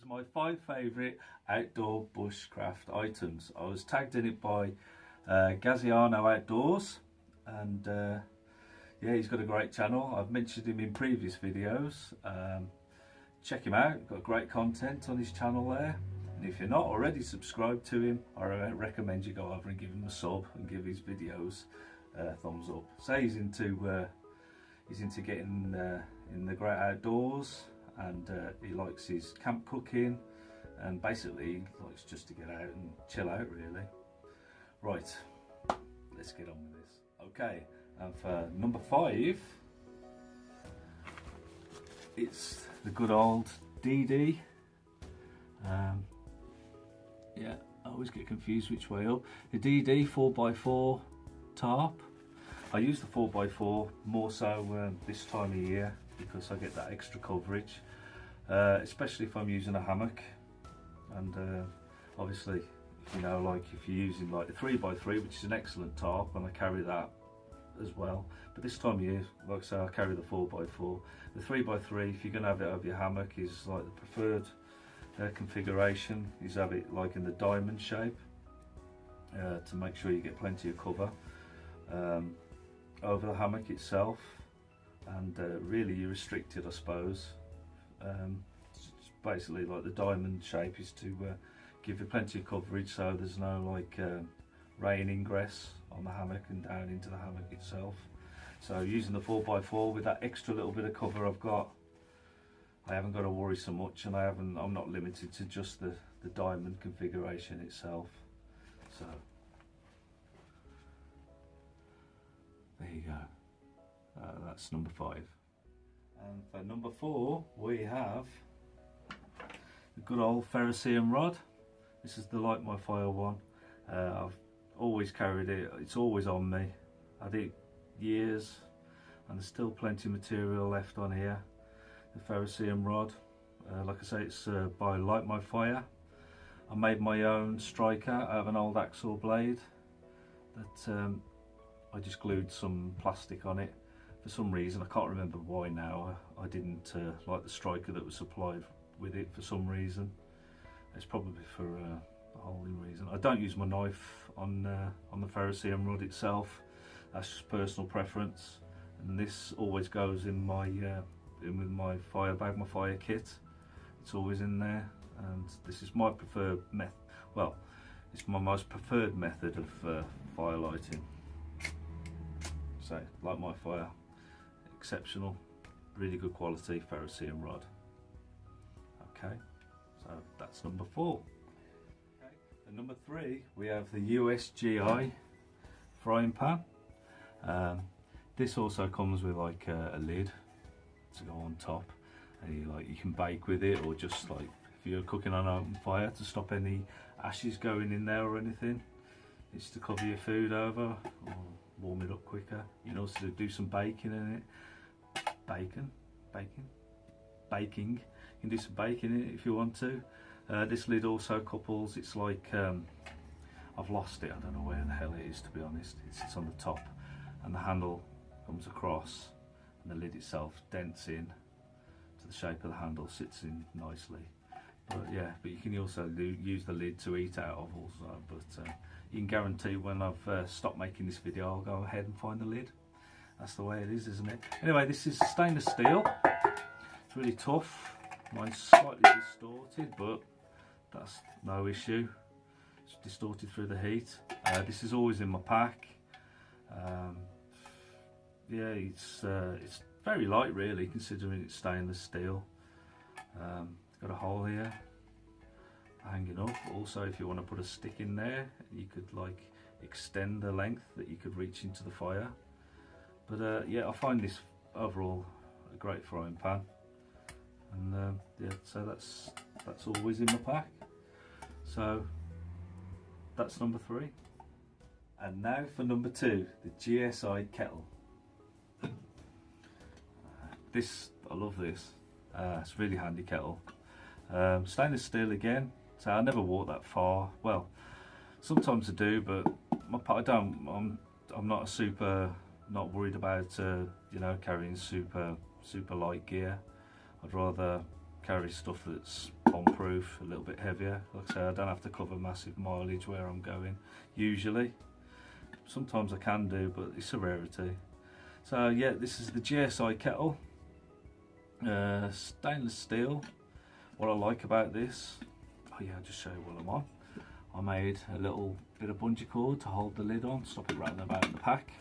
to my 5 favourite outdoor bushcraft items. I was tagged in it by Gaziano Outdoors, and yeah, he's got a great channel. I've mentioned him in previous videos. Check him out, got great content on his channel there. And if you're not already subscribed to him, I recommend you go over and give him a sub and give his videos a thumbs up. So he's into getting in the great outdoors, and he likes his camp cooking, and basically he likes just to get out and chill out really. Right, let's get on with this. Okay, and for number 5, it's the good old DD. Yeah, I always get confused which way up. The DD 4x4 tarp. I use the 4x4 more so this time of year because I get that extra coverage, especially if I'm using a hammock. And obviously, you know, like if you're using like the 3x3, which is an excellent tarp, and I carry that as well. But this time of year, like I say, I carry the 4x4. The 3x3, if you're going to have it over your hammock, is like the preferred configuration. Is have it like in the diamond shape to make sure you get plenty of cover over the hammock itself, and really you're restricted, I suppose. It's basically like the diamond shape is to give you plenty of coverage, so there's no like rain ingress on the hammock and down into the hammock itself. So using the 4x4 with that extra little bit of cover I've got, I haven't got to worry so much, and I'm not limited to just the diamond configuration itself. So there you go. That's number 5. And for number 4, we have the good old ferrocerium rod. This is the Light My Fire one. I've always carried it. It's always on me. I did it years, and there's still plenty of material left on here. The ferrocerium rod, like I say, it's by Light My Fire. I made my own striker out of an old axle blade that I just glued some plastic on it. For some reason, I can't remember why now, I didn't like the striker that was supplied with it for some reason. It's probably for a holding reason. I don't use my knife on the ferrocerium rod itself. That's just personal preference, and this always goes in my in with my fire bag, my fire kit. It's always in there, and this is my preferred method. Well, it's my most preferred method of fire lighting. So, Light My Fire, exceptional, really good quality ferrocerium rod. Okay, so that's number 4. Okay. And number 3, we have the USGI frying pan. This also comes with like a lid to go on top, and you can bake with it, or just like if you're cooking on open fire, to stop any ashes going in there or anything. It's to cover your food over or warm it up quicker. You can also do some baking in it. Baking. You can do some baking in it if you want to. This lid also couples. It's like I've lost it. I don't know where the hell it is, to be honest. It's on the top, and the handle comes across, and the lid itself dents in to the shape of the handle, sits in nicely. But yeah, but you can also use the lid to eat out of also. But you can guarantee when I've stopped making this video, I'll go ahead and find the lid. That's the way it is, isn't it? Anyway, this is stainless steel. It's really tough. Mine's slightly distorted, but that's no issue. It's distorted through the heat. This is always in my pack. Yeah, it's very light really, considering it's stainless steel. It's got a hole here hanging up. Also, if you want to put a stick in there, you could like extend the length that you could reach into the fire. But yeah, I find this overall a great frying pan, and yeah, so that's always in my pack. So that's number 3. And now for number 2, the GSI kettle. I love this. It's a really handy kettle. Stainless steel again, so I never walk that far. Well, sometimes I do, but I'm not worried about you know, carrying super light gear. I'd rather carry stuff that's bomb-proof, a little bit heavier. Like I say, I don't have to cover massive mileage where I'm going usually. Sometimes I can do, but it's a rarity. So yeah, this is the GSI kettle, stainless steel. What I like about this, oh yeah, I'll just show you what I'm on. I made a little bit of bungee cord to hold the lid on, stop it rattling about in the pack.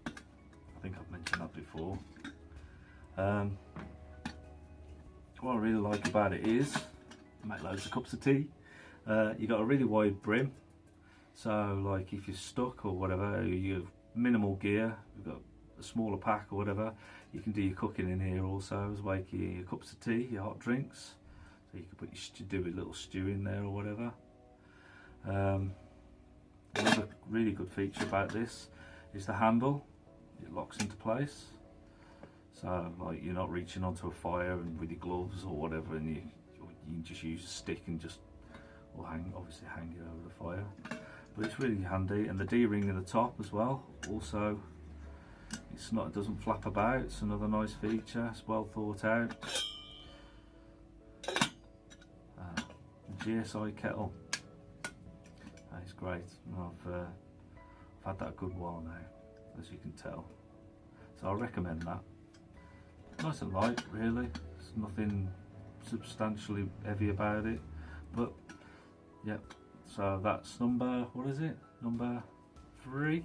I think I've mentioned that before. What I really like about it is, you make loads of cups of tea. You got a really wide brim, so like if you're stuck or whatever, you have minimal gear, you've got a smaller pack or whatever, you can do your cooking in here also, as well as your cups of tea, your hot drinks. So you can put your do a little stew in there or whatever. Another really good feature about this is the handle. It locks into place, so like you're not reaching onto a fire and with your gloves or whatever, and you can just use a stick and just, or obviously hang it over the fire. But it's really handy, and the D-ring in the top as well. Also, it doesn't flap about. It's another nice feature. It's well thought out. GSI kettle. That is great. I've had that a good while now, as you can tell. So I recommend that. Nice and light, really. There's nothing substantially heavy about it. But yeah. So that's number, what is it? Number 2.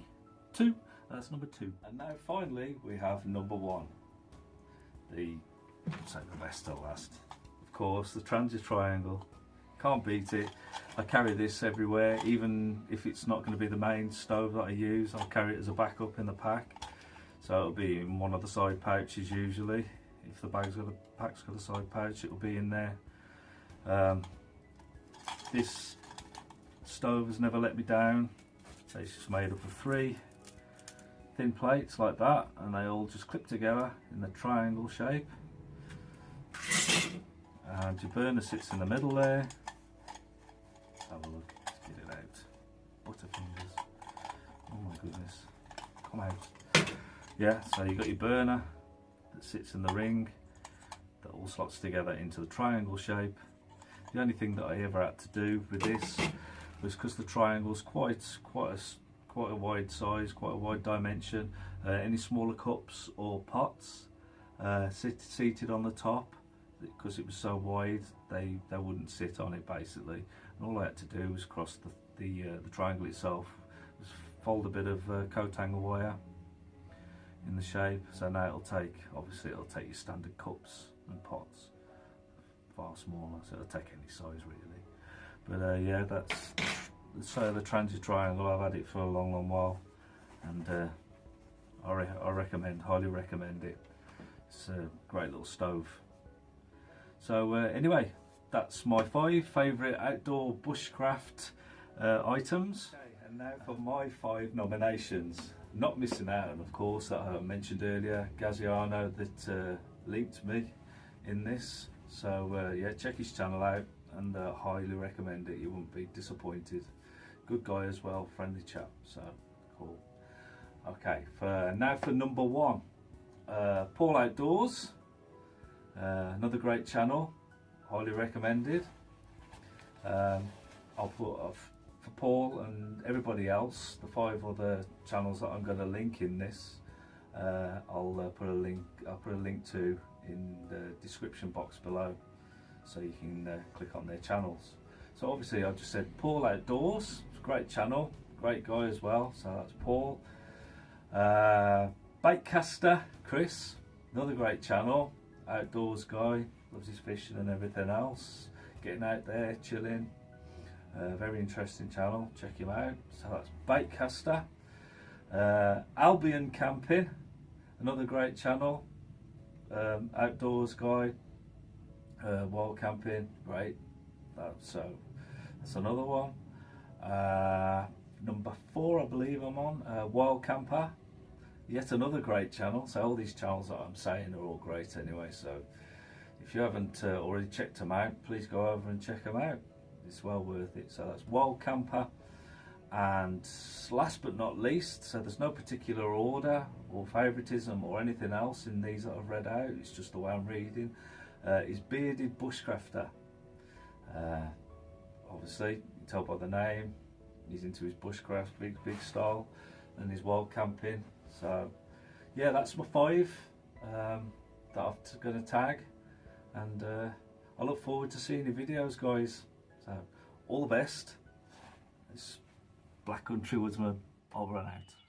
That's number 2. And now finally we have number 1. Save the best to last. Of course, the transit triangle. Can't beat it. I carry this everywhere, even if it's not going to be the main stove that I use. I'll carry it as a backup in the pack. So it'll be in one of the side pouches usually. If the pack's got a side pouch, it'll be in there. This stove has never let me down. It's just made up of 3 thin plates like that, and they all just clip together in the triangle shape. And your burner sits in the middle there. Let's have a look, let's get it out. Butterfingers. Oh my goodness. Come out. Yeah, so you've got your burner that sits in the ring that all slots together into the triangle shape. The only thing that I ever had to do with this was, because the triangle's quite a wide size, quite a wide dimension, any smaller cups or pots seated on the top, because it was so wide, they wouldn't sit on it basically. And all I had to do was cross the triangle itself, was fold a bit of coat hanger wire in the shape. So now it'll take your standard cups and pots, far smaller, so it'll take any size really. But yeah, that's the transit triangle. I've had it for a long while, and I highly recommend it. It's a great little stove. So anyway, that's my 5 favourite outdoor bushcraft items. Okay, and now for my 5 nominations. Not missing out, and of course, that I mentioned earlier, Gaziano that linked me in this. So yeah, check his channel out, and highly recommend it. You won't be disappointed. Good guy as well, friendly chap. So cool. Okay, now for number 1, Paul Outdoors. Another great channel, highly recommended. I'll put for Paul and everybody else, the 5 other channels that I'm going to link in this. I'll put a link to in the description box below, so you can click on their channels. So obviously I just said Paul Outdoors, it's a great channel, great guy as well. So that's Paul. Baitcaster Chris, another great channel, outdoors guy, loves his fishing and everything else, getting out there, chilling. Very interesting channel, check him out. So that's Baitcaster. Albion Camping, another great channel, outdoors guy, wild camping, great. That's another one. Number 4, I believe I'm on, Wild Camper, yet another great channel. So all these channels that I'm saying are all great anyway, so if you haven't already checked them out, please go over and check them out. It's well worth it. So that's Wild Camper. And last but not least, so there's no particular order or favoritism or anything else in these that I've read out, it's just the way I'm reading, is Bearded Bushcrafter. Obviously, you can tell by the name, he's into his bushcraft, big style, and his wild camping. So yeah, that's my 5 that I'm going to tag, and I look forward to seeing your videos, guys. So all the best. It's Black Country Woodsman over and out.